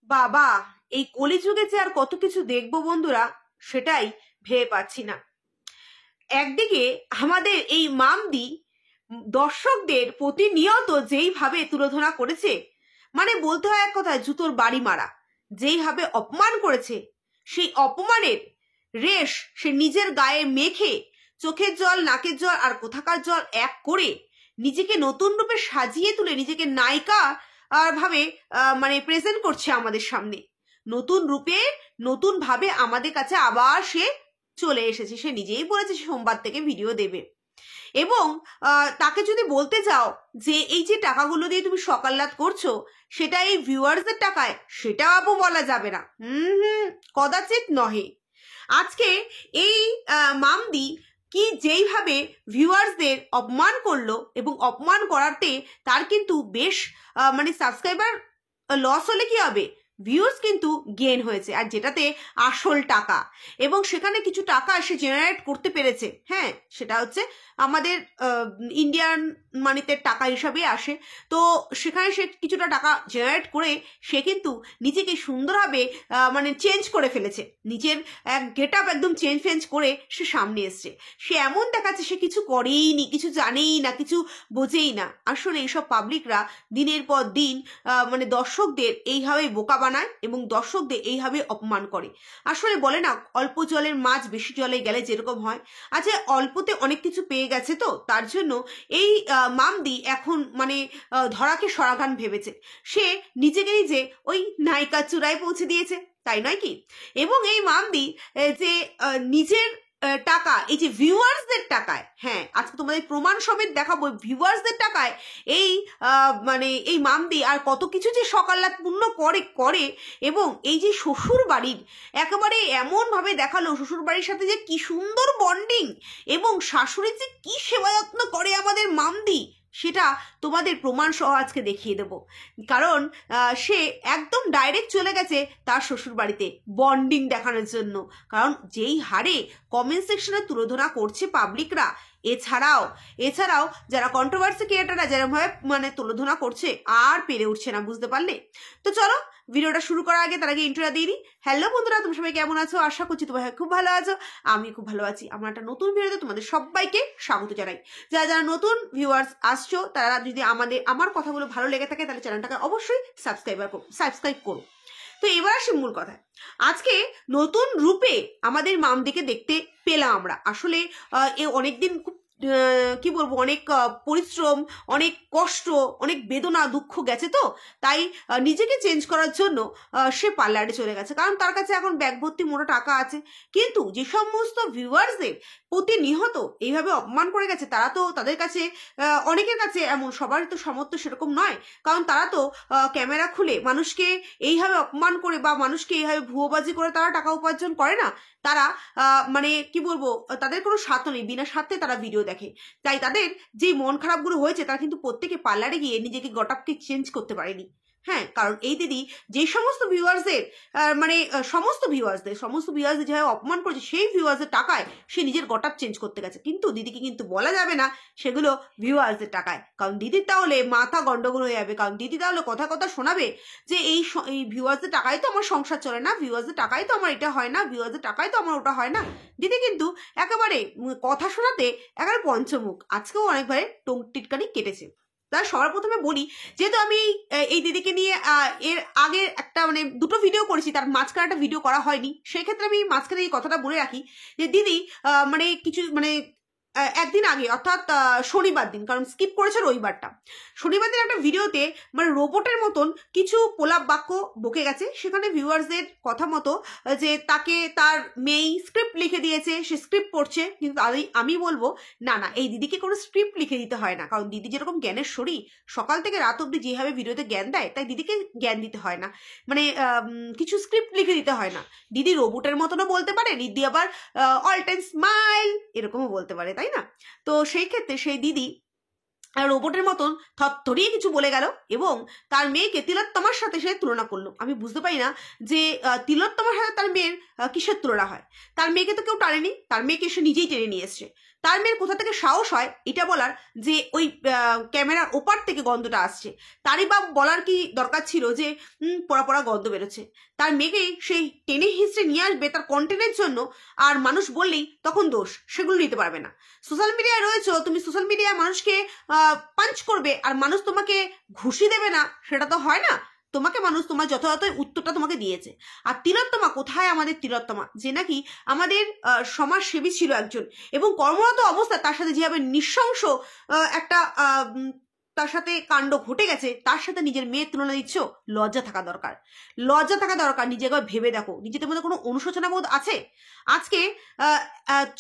বাবা, এই কলিযুগে যে আর কত কিছু দেখবো বন্ধুরা, সেটাই ভেবে পাচ্ছি না। একদিকে আমাদের এই মামদি দর্শকদের প্রতিনিয়ত যেইভাবে তুলোধনা করেছে, মানে বলতে হয় এক কথায় জুতোর বাড়ি মারা, যেইভাবে অপমান করেছে, সেই অপমানের রেশ সে নিজের গায়ে মেখে চোখের জল, নাকের জল আর কোথাকার জল এক করে নিজেকে নতুন রূপে সাজিয়ে তুলে নিজেকে নায়িকা ভাবে মানে প্রেজেন্ট করছে আমাদের সামনে। নতুন রূপে, নতুন ভাবে আমাদের কাছে আবার সে চলে এসেছে। সে নিজেই বলেছে সে সোমবার থেকে ভিডিও দেবে। এবং তাকে যদি বলতে যাও যে এই যে টাকাগুলো দিয়ে তুমি সকালরাত করছো সেটা এই ভিউয়ার্সদের টাকায়, সেটাও আপু বলা যাবে না। কদাচিৎ নহে। আজকে এই মামদি কি যেইভাবে ভিউয়ার্সদের অপমান করলো, এবং অপমান করাতে তার কিন্তু বেশ মানে সাবস্ক্রাইবার লস হলে কি হবে, ভিউজ কিন্তু গেইন হয়েছে, আর যেটাতে আসল টাকা, এবং সেখানে কিছু টাকা সে জেনারেট করতে পেরেছে। হ্যাঁ, সেটা হচ্ছে আমাদের ইন্ডিয়ান মানিতে টাকা হিসাবে আসে। তো সেখানে সে কিছুটা টাকা জেনারেট করে সে কিন্তু নিজেকে সুন্দরভাবে মানে চেঞ্জ করে ফেলেছে। নিজের এক গেট আপ একদম চেঞ্জ করে সে সামনে এসছে। সে এমন দেখাচ্ছে সে কিছু করেই নি, কিছু জানেই না, কিছু বোঝেই না। আসলে এইসব পাবলিকরা দিনের পর দিন মানে দর্শকদের এইভাবে বোকা বানায় এবং দর্শকদের এইভাবে অপমান করে। আসলে বলে না, অল্প জলের মাছ বেশি জলে গেলে যেরকম হয়। আচ্ছা, অল্পতে অনেক কিছু পেয়ে গেছে, তো তার জন্য এই মামদি এখন মানে ধরাকে সরাগান ভেবেছে। সে নিজেকে নিজে ওই নায়িকা চূড়ায় পৌঁছে দিয়েছে, তাই নয় কি? এবং এই মামদি যে নিজের টাকা, এই যে ভিউয়ার্সদের টাকায়, হ্যাঁ আজকে তোমাদের প্রমাণ সমেত দেখাবো, ভিউয়ার্সদের টাকায় এই মানে এই মামদি আর কত কিছু যে সকালরাত পূর্ণ করে। এবং এই যে শ্বশুর বাড়ির একেবারে এমনভাবে দেখালো, শ্বশুর বাড়ির সাথে যে কি সুন্দর বন্ডিং, এবং শাশুড়ির যে কি সেবা যত্ন করে আমাদের মামদি, সেটা তোমাদের প্রমাণ সহ আজকে দেখিয়ে দেব। কারণ সে একদম ডাইরেক্ট চলে গেছে তার শ্বশুর বাড়িতে বন্ডিং দেখানোর জন্য। কারণ যেই হারে কমেন্ট সেকশনে তুলোধনা করছে পাবলিকরা, এছাড়াও যারা কন্ট্রোভার্সি ক্রিয়েটাররা যেরকমভাবে মানে তুলোধনা করছে, আর পেরে উঠছে না, বুঝতে পারলে? তো চলো ভিডিওটা শুরু করার আগে তার আগে ইন্ট্রোটা দিয়ে দিই। হ্যালো বন্ধুরা, তুমি সবাই কেমন আছো? আশা করছি তোমরা খুব ভালো আছো, আমি খুব ভালো আছি। আমার একটা নতুন ভিডিওতে তোমাদের সবাইকে স্বাগত জানাই। যারা নতুন ভিউয়ার্স আসছো, তারা যদি আমার কথাগুলো ভালো লেগে থাকে তাহলে চ্যানেলটাকে অবশ্যই সাবস্ক্রাইব করো। তো এবার আসি মূল কথায়। আজকে নতুন রূপে আমাদের মামদিকে দেখতে পেলাম আমরা। আসলে এ অনেকদিন খুব কি বলবো, অনেক পরিশ্রম, অনেক কষ্ট, অনেক বেদনা, দুঃখ গেছে, তো তাই নিজেকে চেঞ্জ করার জন্য সে পার্লারে চলে গেছে। কারণ তার কাছে এখন ব্যাগ ভর্তি মোটা টাকা আছে। কিন্তু যে সমস্ত ভিউয়ার্সদের প্রতিনিয়ত এইভাবে অপমান করে গেছে, তারা তো তাদের কাছে অনেকের কাছে এমন, সবারই তো সামর্থ্য সেরকম নয়। কারণ তারা তো ক্যামেরা খুলে মানুষকে এইভাবে অপমান করে বা মানুষকে এইভাবে ভুয়োবাজি করে তারা টাকা উপার্জন করে না। তারা মানে কি বলবো, তাদের কোনো স্বার্থ নেই, বিনা স্বার্থে তারা ভিডিও দেখে। তাই তাদের যে মন খারাপগুলো হয়েছে, তারা কিন্তু প্রত্যেকে পার্লারে গিয়ে নিজেকে গটআপকে চেঞ্জ করতে পারেনি। হ্যাঁ, কারণ এই দিদি যে সমস্ত ভিউয়ার্সদের মানে সমস্ত ভিউয়ার্সদের যেভাবে অপমান করেছে, সেই ভিউয়ার্সদের টাকায় সে নিজের গটআপ চেঞ্জ করতে গেছে। কিন্তু দিদিকে কিন্তু বলা যাবে না সেগুলো ভিউয়ার্সদের টাকায়, কারণ দিদির তাহলে মাথা গন্ডগোল হয়ে যাবে। কারণ দিদি তাহলে কথা শোনাবে যে এই ভিউয়ার্সদের টাকায় তো আমার সংসার চলে না, ভিউয়ার্সদের টাকায় তো আমার এটা হয় না, ভিউয়ার্সদের টাকায় তো আমার ওটা হয় না। দিদি কিন্তু একেবারে কথা শোনাতে একেবারে পঞ্চমুখ। আজকেও অনেকবারে টিটকারি কেটেছে। তার সবার প্রথমে বলি, যেহেতু আমি এই দিদিকে নিয়ে এর আগে একটা মানে দুটো ভিডিও করেছি, তার মাঝখানে একটা ভিডিও করা হয়নি, সেই ক্ষেত্রে আমি মাঝখানে এই কথাটা বলে রাখি যে দিদি মানে কিছু মানে একদিন আগে, অর্থাৎ শনিবার দিন, কারণ স্কিপ করেছে রবিবারটা, শনিবার দিন একটা ভিডিওতে মানে রোবটের মতন কিছু প্রলাপ বাক্য বকে গেছে। সেখানে ভিউয়ার্সদের কথা মতো যে তাকে তার মেয়ে স্ক্রিপ্ট লিখে দিয়েছে, সে স্ক্রিপ্ট পড়ছে। কিন্তু আমি বলবো না, এই দিদিকে কোনো স্ক্রিপ্ট লিখে দিতে হয় না। কারণ দিদি যেরকম জ্ঞানের শরী, সকাল থেকে রাত অব্দি যেভাবে ভিডিওতে জ্ঞান দেয়, তাই দিদিকে জ্ঞান দিতে হয় না, মানে কিছু স্ক্রিপ্ট লিখে দিতে হয় না। দিদি রোবটের মতনও বলতে পারে, দিদি আবার অল টাইম স্মাইল এরকমও বলতে পারে, তাই না? তো সেই ক্ষেত্রে সেই দিদি রোবটের মতন থরিয়ে কিছু বলে গেল এবং তার মেয়েকে তিলোত্তমার সাথে সে তুলনা করলো। আমি বুঝতে পারি না যে তিলোত্তমার সাথে তার মেয়ের কিসের তুলনা হয়। তার মেয়েকে তো কেউ টানেনি, তার মেয়েকে সে নিজেই টেনে নিয়ে এসছে। তার মেয়ের কোথা থেকে সাহস হয় এটা বলার যে ওই ক্যামেরার ওপার থেকে গন্ধটা আসছে? তারই বা বলার কি দরকার ছিল যে পড়া পড়া গন্ধ বেরোচ্ছে? তার মেয়েকে সেই টেনে হিস্ট্রি নিয়ে আসবে তার কন্টেন্টের জন্য, আর মানুষ বললেই তখন দোষ, সেগুলো নিতে পারবে না। সোশ্যাল মিডিয়ায় রয়েছে, তুমি সোশ্যাল মিডিয়ায় মানুষকে পাঞ্চ করবে আর মানুষ তোমাকে ঘুষি দেবে না, সেটা তো হয় না। তোমাকে মানুষ তোমার যথাযথ উত্তরটা তোমাকে দিয়েছে। আর তিলোত্তমা কোথায়? আমাদের তিলোত্তমা যে নাকি আমাদের সমাজসেবী ছিল একজন, এবং কর্মরত অবস্থা তার সাথে যেভাবে নৃশংস একটা তার সাথে কাণ্ড ঘটে গেছে, তার সাথে নিজের মেয়ের তুলনা দিচ্ছ? লজ্জা থাকা দরকার, লজ্জা থাকা দরকার। নিজেকে ভেবে দেখো, নিজেদের মধ্যে কোনো অনুশোচনা বোধ আছে? আজকে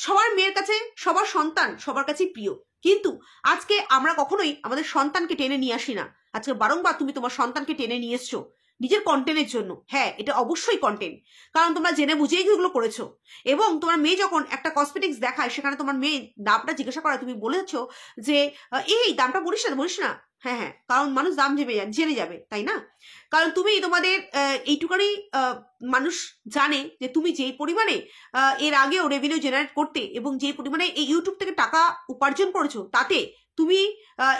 সবার মেয়ের কাছে সবার সন্তান সবার কাছেই প্রিয়, কিন্তু আজকে আমরা কখনোই আমাদের সন্তানকে টেনে নিয়ে আসি না। আজকে বারংবার তুমি তোমার সন্তানকে টেনে নিয়ে এসছো নিজের কন্টেন্টের জন্য। হ্যাঁ, এটা অবশ্যই কন্টেন্ট, কারণ তোমরা জেনে বুঝেই এগুলো করেছো। এবং তোমার মেয়ে যখন একটা কসমেটিক্স দেখায়, সেখানে তোমার মেয়ে দামটা জিজ্ঞাসা করা, তুমি বলেছো যে এই দামটা বলিস না। হ্যাঁ হ্যাঁ, কারণ মানুষ দাম জেনে যাবে, তাই না? কারণ তুমি তোমাদের এইটুকানি মানুষ জানে যে তুমি যেই পরিমাণে এর আগেও রেভিনিউ জেনারেট করতে এবং যেই পরিমাণে এই ইউটিউব থেকে টাকা উপার্জন করেছো, তাতে তুমি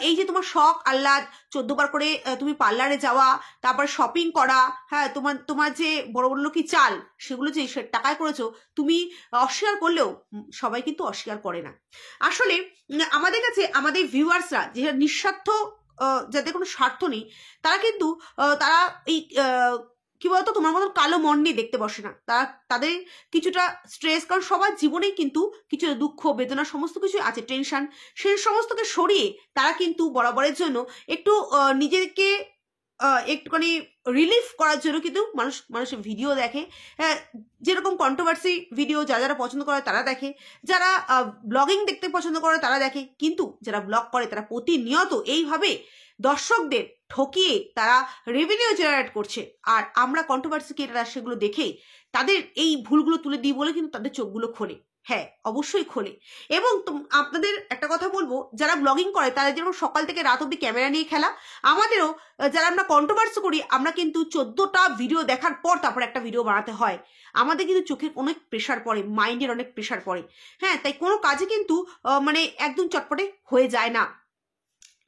এই যে তোমার শখ আহ্লাদ 14 বার করে তুমি পার্লারে যাওয়া, তারপর শপিং করা, হ্যাঁ তোমার যে বড় বড় লোকি চাল, সেগুলো যে টাকায় করেছো, তুমি অস্বীকার করলেও সবাই কিন্তু অস্বীকার করে না। আসলে আমাদের কাছে আমাদের ভিউয়ার্সরা যে নিঃস্বার্থ, যাদের কোনো স্বার্থ নেই, তারা কিন্তু তারা এই কি বলতো তোমার মতন কালো মন নিয়ে দেখতে বসে না। তাদের কিছুটা স্ট্রেস, কারণ সবার জীবনেই কিন্তু কিছু দুঃখ বেদনা সমস্ত কিছু আছে, টেনশন, সেই সমস্তকে সরিয়ে তারা কিন্তু বরাবরের জন্য একটু নিজেকে একটুখানি রিলিফ করার জন্য কিন্তু মানুষের ভিডিও দেখে। যেরকম কন্ট্রোভার্সি ভিডিও যারা পছন্দ করে তারা দেখে, যারা ব্লগিং দেখতে পছন্দ করে তারা দেখে, কিন্তু যারা ব্লগ করে তারা প্রতিনিয়ত এইভাবে দর্শকদের ঠকিয়ে তারা রেভিনিউ জেনারেট করছে। আর আমরা কন্ট্রোভার্সি ক্রিয়েটাররা সেগুলো দেখে তাদের এই ভুলগুলো তুলে দিই বলে কিন্তু তাদের চোখগুলো খোলে। হ্যাঁ, অবশ্যই খোলে। এবং আপনাদের একটা কথা বলবো, যারা ব্লগিং করে তাদের যেরকম সকাল থেকে রাত অব্দি ক্যামেরা নিয়ে খেলা, আমাদেরও যারা আমরা কন্ট্রোভার্সি করি, আমরা কিন্তু 14টা ভিডিও দেখার পর তারপর একটা ভিডিও বানাতে হয়। আমাদের কিন্তু চোখের অনেক প্রেশার পড়ে, মাইন্ডের অনেক প্রেশার পড়ে। হ্যাঁ, তাই কোনো কাজে কিন্তু মানে একদম চটপটে হয়ে যায় না।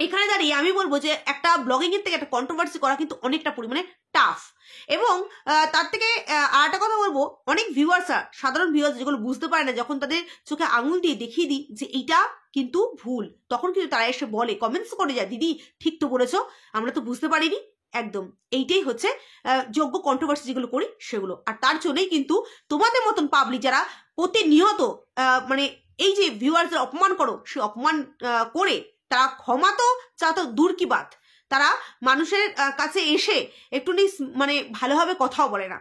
এখানে দাঁড়িয়ে আমি বলবো যে একটা ব্লগিং এর থেকে একটা কন্ট্রোভার্সি করা কিন্তু অনেকটা পরিমাণে টাফ। এবং তার থেকে আর একটা কথা বলবো, অনেক ভিউয়ার্সরা, সাধারণ ভিউয়ার্স যেগুলো বুঝতে পারে না, যখন তাদের চোখে আঙুল দিয়ে দেখিয়ে দিই যে এইটা কিন্তু ভুল, তখন কিন্তু তারা এসে বলে, কমেন্টস করে যায়, দিদি ঠিক তো বলেছো, আমরা তো বুঝতে পারিনি। একদম এইটাই হচ্ছে যোগ্য কন্ট্রোভার্সি যেগুলো করি সেগুলো। আর তার জন্যই কিন্তু তোমাদের মতন পাবলিক যারা প্রতিনিয়ত মানে এই যে ভিউয়ার্সদের অপমান করো, সে অপমান করে তারা ক্ষমা তো চা তো দূর কি বাত, তারা মানুষের কাছে এসে একটু মানে ভালোভাবে কথাও বলে না,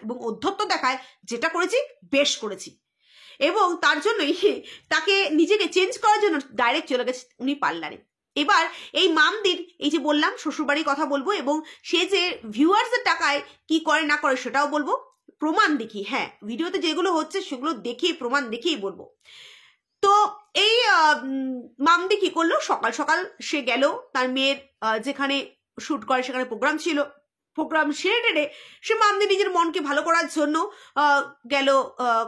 এবং অধ্যত্ব দেখায়, যেটা করেছি বেশ করেছি। এবং তার জন্যই তাকে নিজেকে চেঞ্জ করার জন্য ডাইরেক্ট চলে গেছে উনি পার্লারে। এবার এই মামদির এই যে বললাম শ্বশুরবাড়ির কথা বলবো, এবং সে যে ভিউয়ার্সের টাকায় কি করে না করে সেটাও বলবো, প্রমাণ দেখি। হ্যাঁ, ভিডিওতে যেগুলো হচ্ছে সেগুলো দেখেই, প্রমাণ দেখেই বলবো। তো এই মামদি কি করলো, সকাল সকাল সে গেল তার মেয়ের যেখানে শুট করে সেখানে প্রোগ্রাম ছিল, প্রোগ্রাম সেরে টেরে সে মামদি নিজের মনকে ভালো করার জন্য গেল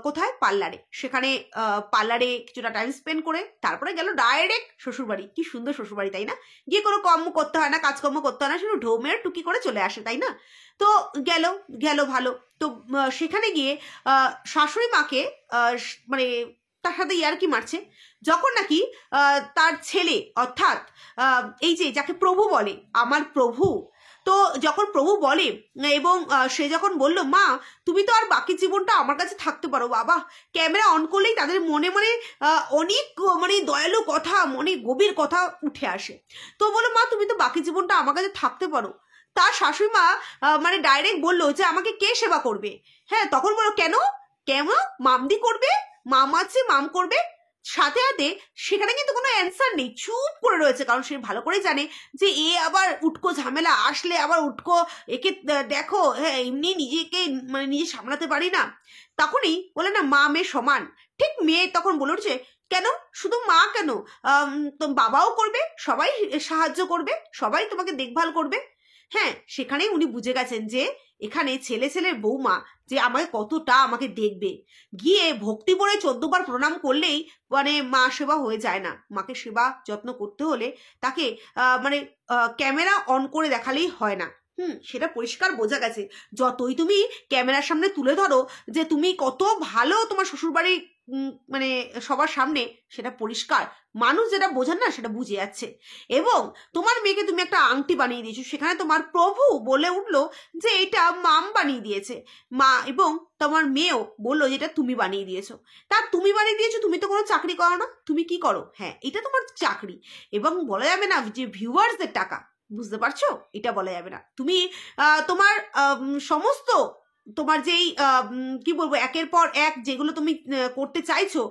কোথায়? পার্লারে। সেখানে পার্লারে কিছুটা টাইম স্পেন্ড করে তারপরে গেল ডাইরেক্ট শ্বশুরবাড়ি। কি সুন্দর শ্বশুরবাড়ি, তাই না? গিয়ে কোনো কর্ম করতে হয় না, কাজকর্ম করতে হয় না, শুধু ঢোমের টুকি করে চলে আসে, তাই না? তো গেল ভালো। তো সেখানে গিয়ে শাশুড়ি মাকে মানে তার সাথে ইয়ার্কি মারছে, যখন নাকি তার ছেলে, অর্থাৎ এই যে যাকে প্রভু বলে, আমার প্রভু, তো যখন প্রভু বলে এবং সে যখন বলল, মা তুমি তো আর বাকি জীবনটা আমার কাছে থাকতে পারো, বাবা ক্যামেরা অন করলেই তাদের মনে মনে অনেক মানে দয়ালু কথা, মনে গভীর কথা উঠে আসে। তো বলো, মা তুমি তো বাকি জীবনটা আমার কাছে থাকতে পারো। তার শাশুড়ি মা মানে ডাইরেক্ট বললো যে আমাকে কে সেবা করবে? হ্যাঁ, তখন বলো কেন মামদি করবে, মাম আছে, মাম করবে। সাথে সাথে সেখানে কিন্তু কোনো অ্যান্সার নেই, চুপ করে রয়েছে, কারণ সে ভালো করেই জানে যে এ আবার উটকো ঝামেলা আসলে আবার উটকো, একে দেখো, হ্যাঁ এমনি নিজেকে মানে নিজে সামলাতে পারি না। তখনই বলে না, মা মেয়ে সমান। ঠিক মেয়ে তখন বলে উঠছে, কেন শুধু মা কেন, তো বাবাও করবে, সবাই সাহায্য করবে, সবাই তোমাকে দেখভাল করবে। হ্যাঁ, সেখানেই উনি বুঝে গেছেন যে এখানে ছেলের বৌমা যে আমাকে কতটা আমাকে দেখবে। গিয়ে ভক্তি ভরে 14 বার প্রণাম করলেই মানে মা সেবা হয়ে যায় না। মাকে সেবা যত্ন করতে হলে তাকে মানে ক্যামেরা অন করে দেখালেই হয় না। সেটা পরিষ্কার বোঝা গেছে। যতই তুমি ক্যামেরার সামনে তুলে ধরো যে তুমি কত ভালো তোমার শ্বশুরবাড়ি মানে সবার সামনে, সেটা পরিষ্কার মানুষ যেটা বোঝেন না সেটা বুঝে যাচ্ছে। এবং তোমার মেয়েকে তুমি একটা আংটি বানিয়ে দিয়েছো, সেখানে তোমার প্রভু বলে উঠলো যে এটা মাম বানিয়ে দিয়েছে মা, এবং তোমার মেয়েও বললো যেটা তুমি বানিয়ে দিয়েছো। তা তুমি বানিয়ে দিয়েছো, তুমি তো কোনো চাকরি করো না, তুমি কি করো? হ্যাঁ, এটা তোমার চাকরি। এবং বলা যাবে না যে ভিউয়ার্সদের টাকা, বুঝতে পারছো? এটা বলা যাবে না। তুমি তোমার সমস্ত তোমার যেই কি বলবো একের পর এক যেগুলো তুমি করতে চাইছো,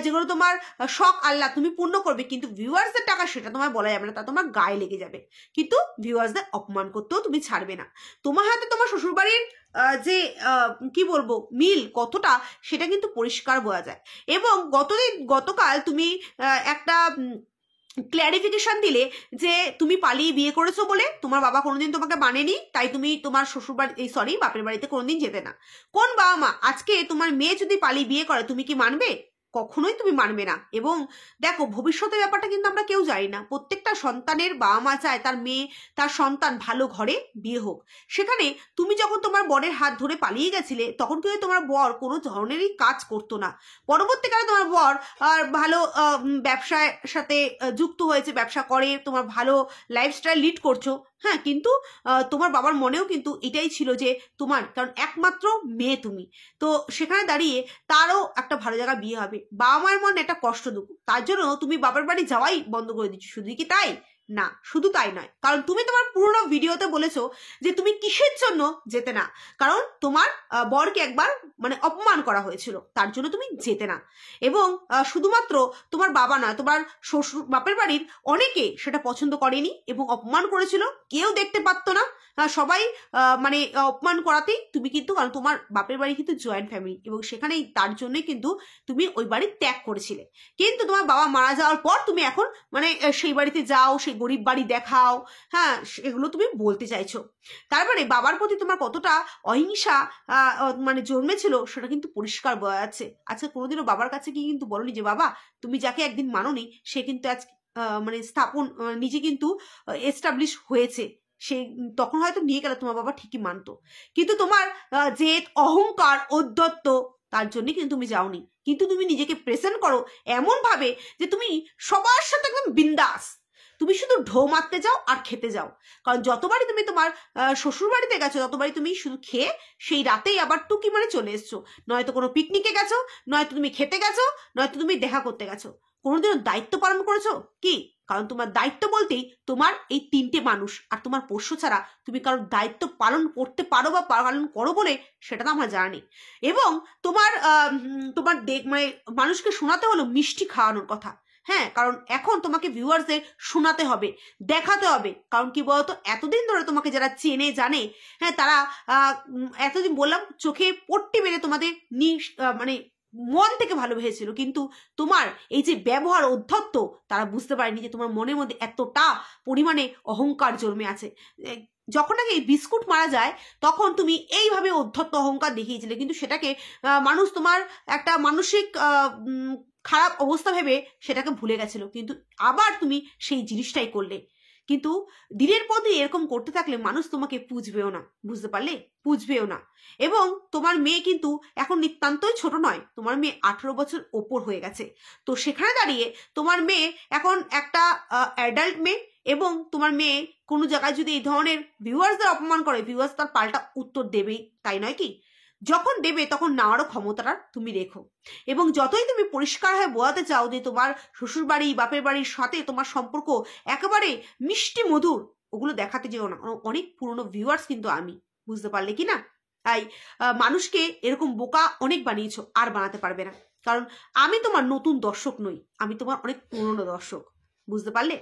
যেগুলো তোমার শখ আল্লাহ তুমি পূর্ণ করবে, কিন্তু ভিউয়ার্সদের টাকা সেটা তোমার বলা যাবে না, তা তোমার গায়ে লেগে যাবে। কিন্তু ভিউয়ার্সদের অপমান করতেও তুমি ছাড়বে না। তোমার হাতে তোমার শ্বশুরবাড়ির যে কি বলবো মিল কতটা, সেটা কিন্তু পরিষ্কার বোঝা যায়। এবং গতকাল তুমি একটা ক্ল্যারিফিকেশন দিলে যে তুমি পালিয়ে বিয়ে করেছো বলে তোমার বাবা কোনোদিন তোমাকে মানেনি, তাই তুমি তোমার শ্বশুর বাড়ি বাপের বাড়িতে কোনোদিন যেতে না। কোন বাবা মা আজকে তোমার মেয়ে যদি পালিয়ে বিয়ে করে তুমি কি মানবে? কখনোই তুমি মানবে না। এবং দেখো, ভবিষ্যতের ব্যাপারটা কিন্তু আমরা কেউ জানি না। প্রত্যেকটা সন্তানের বাবা মা চায় তার মেয়ে তার সন্তান ভালো ঘরে বিয়ে হোক। সেখানে তুমি যখন তোমার বরের হাত ধরে পালিয়ে গেছিলে তখন কিন্তু তোমার বর কোনো ধরনেরই কাজ করতো না। পরবর্তীকালে তোমার বর ভালো ব্যবসার সাথে যুক্ত হয়েছে, ব্যবসা করে, তোমার ভালো লাইফস্টাইল লিড করছো। হ্যাঁ, কিন্তু তোমার বাবার মনেও কিন্তু এটাই ছিল যে তোমার, কারণ একমাত্র মেয়ে তুমি, তো সেখানে দাঁড়িয়ে তারও একটা ভালো জায়গা বিয়ে হবে। বাবা মায়ের মনে একটা কষ্ট দুঃখ, তার জন্য তুমি বাবার বাড়ি যাওয়াই বন্ধ করে দিচ্ছ। শুধু কি তাই না, শুধু তাই নয়, কারণ তুমি তোমার পুরোনো ভিডিওতে বলেছো যে তুমি কিসের জন্য যেতে না, কারণ তোমার বরকে একবার মানে অপমান করা হয়েছিল, তার জন্য তুমি যেতে না। এবং শুধুমাত্র তোমার বাবা না, তোমার শ্বশুর বাপের বাড়ির অনেকে সেটা পছন্দ করেনি এবং অপমান করেছিল, কেউ দেখতে পারতো না। সবাই মানে অপমান করাতেই তুমি কিন্তু, কারণ তোমার বাপের বাড়ি কিন্তু জয়েন্ট ফ্যামিলি, এবং সেখানেই তার জন্যই কিন্তু তুমি ওই বাড়ি ত্যাগ করেছিলে। কিন্তু তোমার বাবা মারা যাওয়ার পর তুমি এখন মানে সেই বাড়িতে যাও, সেই গরিব বাড়ি দেখাও, হ্যাঁ, এগুলো তুমি বলতে চাইছো। তারপরে বাবার প্রতি তোমার কতটা অহিংসা মানে জন্মেছিল সেটা কিন্তু পরিষ্কার বোঝা যাচ্ছে। আচ্ছা, কোনোদিনও বাবার কাছে কি কিন্তু বলনি যে বাবা তুমি যাকে একদিন মানোনি সে কিন্তু আজ মানে নিজে কিন্তু এস্টাবলিশ হয়েছে, সে তখন হয়তো নিয়ে গেলে তোমার বাবা ঠিকই মানতো, কিন্তু তোমার জেদ অহংকার ঔদ্ধত্য তার জন্যই কিন্তু তুমি যাওনি। কিন্তু তুমি নিজেকে প্রেজেন্ট করো এমন ভাবে যে তুমি সবার সাথে একদম বিন্দাস, তুমি শুধু ঢো মারতে যাও আর খেতে যাও। কারণ যতবারই তুমি তোমার শ্বশুর বাড়িতে গেছো ততবারই তুমি শুধু খেয়ে সেই রাতেই আবার টুকি মারে চলে এসছো, নয়তো কোনো পিকনিকে গেছো, নয়তো তুমি খেতে গেছো, নয়তো তুমি দেখা করতে গেছো। কোনোদিনও দায়িত্ব পালন করেছো কি? কারণ তোমার দায়িত্ব বলতেই তোমার এই 3টে মানুষ আর তোমার পোষ্য ছাড়া তুমি কারোর দায়িত্ব পালন করতে পারো বা পালন করো বলে সেটা তো আমরা জানি। এবং তোমার মানে মানুষকে শোনাতে হলো মিষ্টি খাওয়ানোর কথা। হ্যাঁ, কারণ এখন তোমাকে ভিউয়ার্সদের শোনাতে হবে, দেখাতে হবে। কারণ কি বলতো, এতদিন ধরে তোমাকে যারা চেনে জানে, হ্যাঁ, তারা এতদিন বললাম চোখে পট্টি মেরে তোমাদের মানে মন থেকে ভালোবেসেছিল, কিন্তু তোমার এই যে ব্যবহার অধ্যত্ত তারা বুঝতে পারেনি যে তোমার মনের মধ্যে এতটা পরিমাণে অহংকার জন্মে আছে। যখন নাকি বিস্কুট মারা যায় তখন তুমি এইভাবে অধ্যত্ত অহংকার দেখিয়েছিলে, কিন্তু সেটাকে মানুষ তোমার একটা মানসিক খারাপ অবস্থা ভেবে সেটাকে ভুলে গেছিল, কিন্তু আবার তুমি সেই জিনিসটাই করলে। কিন্তু দিনের পর দিন এরকম করতে থাকলে মানুষ তোমাকে পুজবেও না, বুঝতে পারলে? পুজবেও না। এবং তোমার মেয়ে কিন্তু এখন নিতান্তই ছোট নয়, তোমার মেয়ে 18 বছর ওপর হয়ে গেছে। তো সেখানে দাঁড়িয়ে তোমার মেয়ে এখন একটা অ্যাডাল্ট মেয়ে, এবং তোমার মেয়ে কোনো জায়গায় যদি এই ধরনের ভিউয়ার্সদের অপমান করে, ভিউয়ার্স তার পাল্টা উত্তর দেবেই, তাই নয় কি? যখন দেবে তখন নেওয়ারও ক্ষমতাটা তুমি রেখো। এবং যতই তুমি পরিষ্কার হয়ে বোঝাতে চাও যে তোমার শ্বশুর বাড়ি বাপের বাড়ির সাথে তোমার সম্পর্ক একেবারে মিষ্টি মধুর, ওগুলো দেখাতে যেও না। অনেক পুরনো ভিউয়ার্স কিন্তু আমি, বুঝতে পারলে কি না? তাই মানুষকে এরকম বোকা অনেক বানিয়েছো, আর বানাতে পারবে না। কারণ আমি তোমার নতুন দর্শক নই, আমি তোমার অনেক পুরনো দর্শক, বুঝতে পারলে?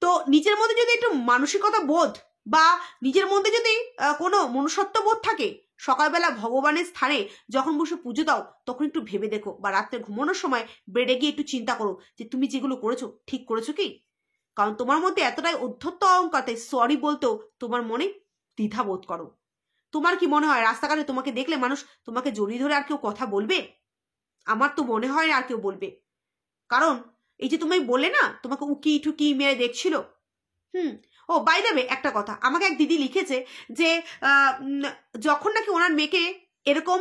তো নিজের মধ্যে যদি একটু মানসিকতা বোধ বা নিজের মধ্যে যদি কোনো মনুষ্যত্ব বোধ থাকে, সকালবেলা ভগবানের স্থানে যখন বসে পুজো দাও তখন একটু ভেবে দেখো, বা রাত্রে ঘুমানোর সময় বেডে গিয়ে একটু চিন্তা করো যে তুমি যেগুলো করেছো ঠিক করেছো কি? কারণ তোমার মধ্যে এতটাই উদ্ধত্ত অহংকার, তাই সরি বলতেও তোমার মনে দ্বিধা বোধ করো। তোমার কি মনে হয় রাস্তাঘাটে তোমাকে দেখলে মানুষ তোমাকে জড়িয়ে ধরে আর কেউ কথা বলবে? আমার তো মনে হয় না আর কেউ বলবে। কারণ এই যে তুমি বললে না তোমাকে উকি টুকি মেরে দেখছিল। ও বাই দ্য ওয়ে, একটা কথা আমাকে এক দিদি লিখেছে যে যখন নাকি ওনার মেয়েকে এরকম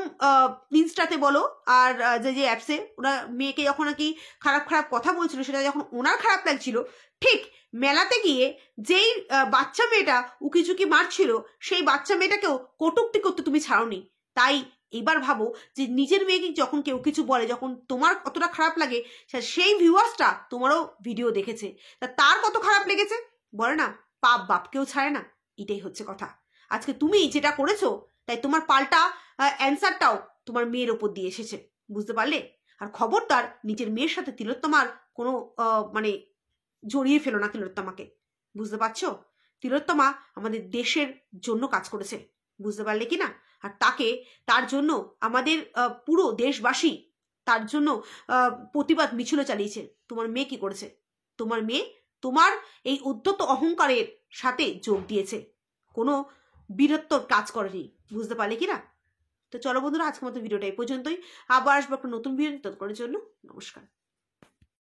ইনস্টাতে বলো আর যে যে অ্যাপসে ওরা মেয়েকে যখন নাকি খারাপ খারাপ কথা বলছিল, সেটা যখন ওনার খারাপ লাগছিল, ঠিক মেলাতে গিয়ে যেই বাচ্চা মেয়েটা উকিঝুঁকি মারছিল সেই বাচ্চা মেয়েটাকেও কটূক্তি করতে তুমি ছাড়োনি। তাই এবার ভাবো যে নিজের মেয়েকে যখন কেউ কিছু বলে, যখন তোমার কতটা খারাপ লাগে, সেই ভিউয়ার্সটা তোমারও ভিডিও দেখেছে, তা তার কত খারাপ লেগেছে। বলে না পাপ বাপকেও ছাড়ে না, এটাই হচ্ছে কথা। আজকে তুমি যেটা করেছো তাই তোমার পাল্টা অ্যান্সারটাও তোমার মেয়ের ওপর দিয়ে এসেছে, বুঝতে পারলে? আর খবরদার নিজের মেয়ের সাথে তিলোত্তমার কোনো মানে জড়িয়ে ফেলো না তিলোত্তমাকে, বুঝতে পারছো? তিলোত্তমা আমাদের দেশের জন্য কাজ করেছে, বুঝতে পারলে কি না? আর তার জন্য আমাদের পুরো দেশবাসী তার জন্য প্রতিবাদ মিছিল চালিয়েছে। তোমার মেয়ে কি করেছে? তোমার মেয়ে তোমার এই উদ্ধত অহংকারের সাথে যোগ দিয়েছে, কোনো বীরত্বর কাজ করেনি, বুঝতে পারলে কি না? তো চলো বন্ধুরা, আজকের মতো ভিডিওটা এই পর্যন্তই। আবার আসবো একটা নতুন ভিডিও, ততক্ষণের জন্য নমস্কার।